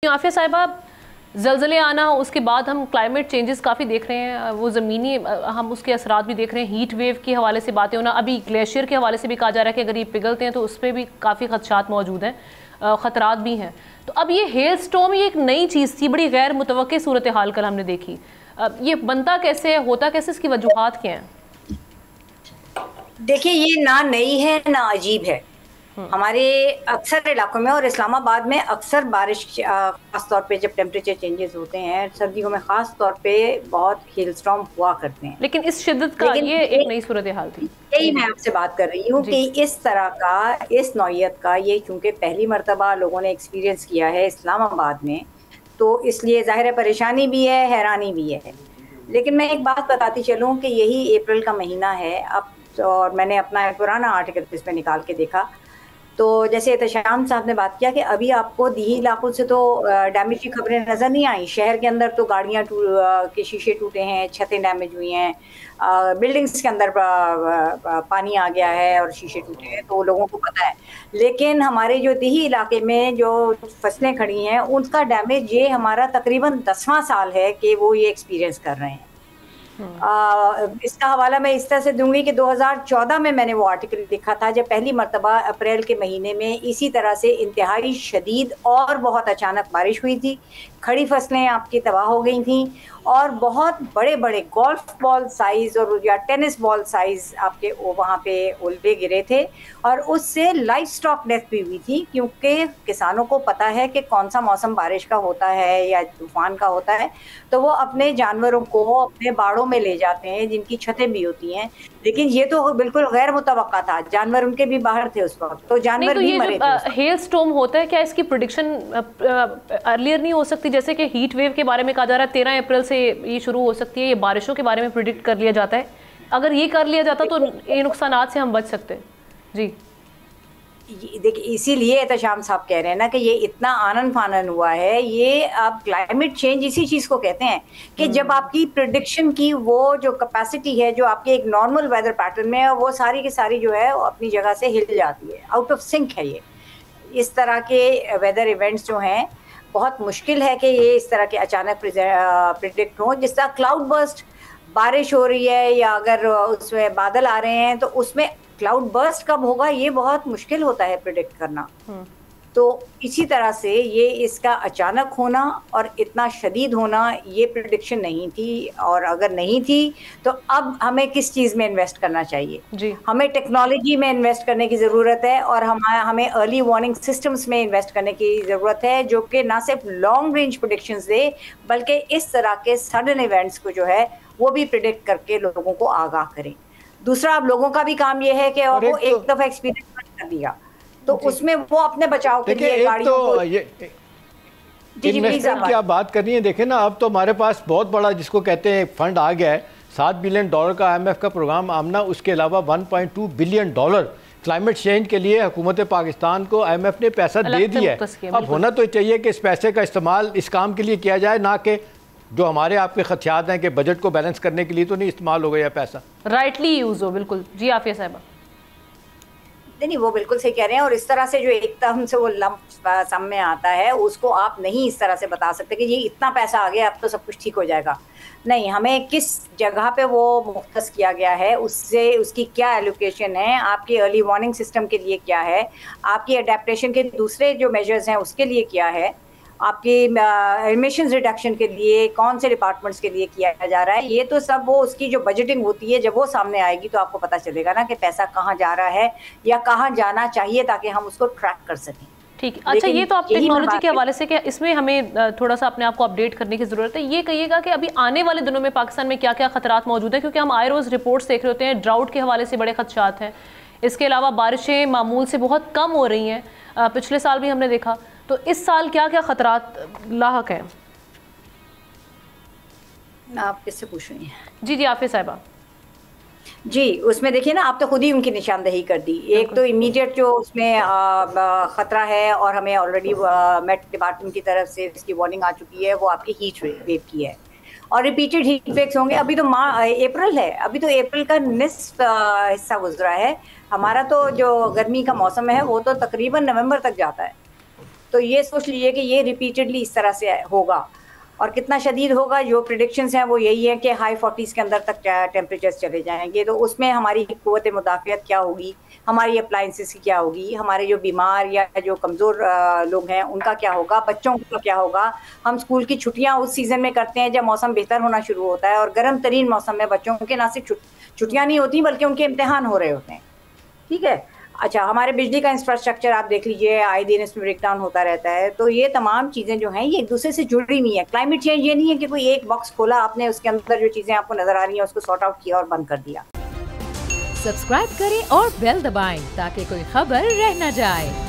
आफिया साहिबा, ज़लज़ले आना, उसके बाद हम क्लाइमेट चेंजेस काफ़ी देख रहे हैं, वो ज़मीनी हम उसके असरात भी देख रहे हैं। हीट वेव के हवाले से बातें होना, अभी ग्लेशियर के हवाले से भी कहा जा रहा है कि अगर ये पिघलते हैं तो उस पर भी काफ़ी खदशात मौजूद हैं, ख़तरात भी हैं। तो अब ये हेल स्टॉर्म, ये एक नई चीज़ थी, बड़ी गैर मुतवक्की सूरत हाल कल हमने देखी। ये बनता कैसे है, होता कैसे, इसकी वजूहात क्या हैं? देखिए, ये ना नई है ना अजीब है। हमारे अक्सर इलाकों में और इस्लामाबाद में अक्सर बारिश खास तौर पे जब टेम्परेचर चेंजेस होते हैं सर्दियों में खास तौर पे बहुत हेलस्टॉर्म हुआ करते हैं। लेकिन इस शिद्दत का ये एक नई सूरत हाल थी। यही मैं आपसे बात कर रही हूँ कि इस तरह का, इस नौइयत का ये चूंकि पहली मर्तबा लोगों ने एक्सपीरियंस किया है इस्लामाबाद में, तो इसलिए ज़ाहिर है परेशानी भी है, हैरानी भी है। लेकिन मैं एक बात बताती चलूँ कि यही अप्रैल का महीना है अब, और मैंने अपना एक पुराना आर्टिकल इस पर निकाल के देखा, तो जैसे एहतशाम साहब ने बात किया कि अभी आपको दीही इलाकों से तो डैमेज की खबरें नज़र नहीं आई। शहर के अंदर तो गाड़ियाँ के शीशे टूटे हैं, छतें डैमेज हुई हैं, बिल्डिंग्स के अंदर पानी आ गया है और शीशे टूटे हैं, तो लोगों को पता है। लेकिन हमारे जो दीही इलाके में जो फसलें खड़ी हैं उनका डैमेज, ये हमारा तकरीबन 10वां साल है कि वो ये एक्सपीरियंस कर रहे हैं। इसका हवाला मैं इस तरह से दूंगी कि 2014 में मैंने वो आर्टिकल लिखा था जब पहली मर्तबा अप्रैल के महीने में इसी तरह से इंतहाई शदीद और बहुत अचानक बारिश हुई थी। खड़ी फसलें आपकी तबाह हो गई थी और बहुत बड़े बड़े गोल्फ बॉल साइज और या टेनिस बॉल साइज आपके वहाँ पे ओले गिरे थे और उससे लाइफ स्टॉक डेथ भी हुई थी, क्योंकि किसानों को पता है कि कौन सा मौसम बारिश का होता है या तूफान का होता है, तो वो अपने जानवरों को अपने बाड़ों में ले जाते हैं जिनकी छतें भी होती हैं। लेकिन ये तो बिल्कुल गैर मुतवक्का था, जानवर उनके भी बाहर थे उस वक्त, तो जानवर तो भी मरे थे। हेल स्टॉर्म होता है, क्या इसकी प्रेडिक्शन अर्लियर नहीं हो सकती? जैसे कि हीट वेव के बारे में कहा जा रहा है 13 अप्रैल से ये शुरू हो सकती है, ये बारिशों के बारे में प्रिडिक्ट कर लिया जाता है। अगर ये कर लिया जाता तो ये नुकसानात से हम बच सकते हैं। जी देखिए, इसीलिए एहतशाम साहब कह रहे हैं ना कि ये इतना आनन फानन हुआ है। ये आप क्लाइमेट चेंज इसी चीज़ को कहते हैं कि जब आपकी प्रिडिक्शन की वो जो कैपेसिटी है, जो आपके एक नॉर्मल वेदर पैटर्न में है, वो सारी की सारी जो है अपनी जगह से हिल जाती है, आउट ऑफ सिंक है ये। इस तरह के वेदर इवेंट्स जो हैं बहुत मुश्किल है कि ये इस तरह के अचानक प्रिडिक्ट हों। जिस तरह क्लाउड बर्स्ट, बारिश हो रही है या अगर उसमें बादल आ रहे हैं तो उसमें क्लाउड बर्स्ट कब होगा ये बहुत मुश्किल होता है प्रिडिक्ट करना। तो इसी तरह से ये इसका अचानक होना और इतना शदीद होना ये प्रिडिक्शन नहीं थी, और अगर नहीं थी तो अब हमें किस चीज़ में इन्वेस्ट करना चाहिए जी। हमें टेक्नोलॉजी में इन्वेस्ट करने की ज़रूरत है और हमें अर्ली वार्निंग सिस्टम्स में इन्वेस्ट करने की ज़रूरत है, जो कि ना सिर्फ लॉन्ग रेंज प्रिडिक्शंस दे बल्कि इस तरह के सडन इवेंट्स को जो है वो भी प्रिडिक्ट करके लोगों को आगाह करें। दूसरा, अब लोगों का भी काम ये है कि वो एक दफ़ा एक्सपीरियंस कर दिया तो उसमें वो अपने बचाव के लिए गाड़ियों को इन्वेस्टमेंट की आप बात कर रही हैं। देखें ना, अब तो हमारे पास बहुत बड़ा जिसको कहते हैं फंड आ गया है, $7 बिलियन का IMF का प्रोग्राम आमना, उसके अलावा $1.2 बिलियन क्लाइमेट चेंज के लिए हुकूमत पाकिस्तान को IMF ने पैसा दे दिया है। अब होना तो चाहिए कि इस पैसे का इस्तेमाल इस काम के लिए किया जाए, ना कि जो हमारे आपके खदशात हैं कि बजट को बैलेंस करने के लिए तो नहीं इस्तेमाल हो गया पैसा, राइटली यूज हो। बिल्कुल जी आफिया साहिबा, नहीं वो बिल्कुल सही कह रहे हैं। और इस तरह से जो एकदम से वो लंप सम में आता है उसको आप नहीं इस तरह से बता सकते कि ये इतना पैसा आ गया अब तो सब कुछ ठीक हो जाएगा। नहीं, हमें किस जगह पे वो मुख्तस किया गया है, उससे उसकी क्या एलोकेशन है, आपकी अर्ली वार्निंग सिस्टम के लिए क्या है, आपकी अडेप्टेशन के दूसरे जो मेजर्स हैं उसके लिए क्या है, आपकी एमिशंस रिडक्शन के लिए कौन से डिपार्टमेंट्स के लिए किया जा रहा है। ये तो सब वो उसकी जो बजटिंग होती है जब वो सामने आएगी तो आपको पता चलेगा ना कि पैसा कहाँ जा रहा है या कहाँ जाना चाहिए, ताकि हम उसको ट्रैक कर सकें। ठीक। अच्छा, ये तो आप टेक्नोलॉजी के हवाले से क्या इसमें हमें थोड़ा सा अपने आप को अपडेट करने की ज़रूरत है। ये कहिएगा कि अभी आने वाले दिनों में पाकिस्तान में क्या क्या खतरात मौजूद हैं, क्योंकि हम आए रोज़ रिपोर्ट्स देख रहे होते हैं, ड्राउट के हवाले से बड़े खदशात हैं। इसके अलावा बारिशें मामूल से बहुत कम हो रही हैं, पिछले साल भी हमने देखा। तो इस साल क्या क्या खतरात लाहक हैं? आप किससे पूछ रही हैं? जी जी आफिया साहिबा जी, उसमें देखिए ना, आप तो खुद ही उनकी निशानदेही कर दी। एक तो इमीडिएट जो उसमें ख़तरा है और हमें ऑलरेडी मेट डिपार्टमेंट की तरफ से इसकी वार्निंग आ चुकी है, वो आपकी हीट वेव की है और रिपीटेड हीट वेव्स होंगे। अभी तो अप्रैल है, अभी तो अप्रैल का निस्फ हिस्सा गुजरा है। हमारा तो जो गर्मी का मौसम है वो तो तकरीबन नवंबर तक जाता है। तो ये सोच लीजिए कि ये रिपीटेडली इस तरह से होगा और कितना शदीद होगा। जो प्रिडिक्शंस हैं वो यही है कि हाई 40s के अंदर तक टेम्परेचर्स चले जाएंगे। तो उसमें हमारी क़ुव्वत मुदाफ़ियत क्या होगी, हमारी अप्लाइंसेस की क्या होगी, हमारे जो बीमार या जो कमज़ोर लोग हैं उनका क्या होगा, बच्चों का क्या होगा। हम स्कूल की छुट्टियां उस सीज़न में करते हैं जब मौसम बेहतर होना शुरू होता है, और गर्म तरीन मौसम में बच्चों के ना सिर्फ छुट्टियाँ नहीं होती बल्कि उनके इम्तिहान हो रहे होते हैं। ठीक है, अच्छा, हमारे बिजली का इंफ्रास्ट्रक्चर आप देख लीजिए, आए दिन इसमें ब्रेकडाउन होता रहता है। तो ये तमाम चीज़ें जो हैं ये एक दूसरे से जुड़ी नहीं है। क्लाइमेट चेंज ये नहीं है कि कोई एक बॉक्स खोला आपने, उसके अंदर जो चीज़ें आपको नजर आ रही हैं उसको सॉर्ट आउट किया और बंद कर दिया। सब्सक्राइब करें और बेल दबाएं ताकि कोई खबर रह न जाए।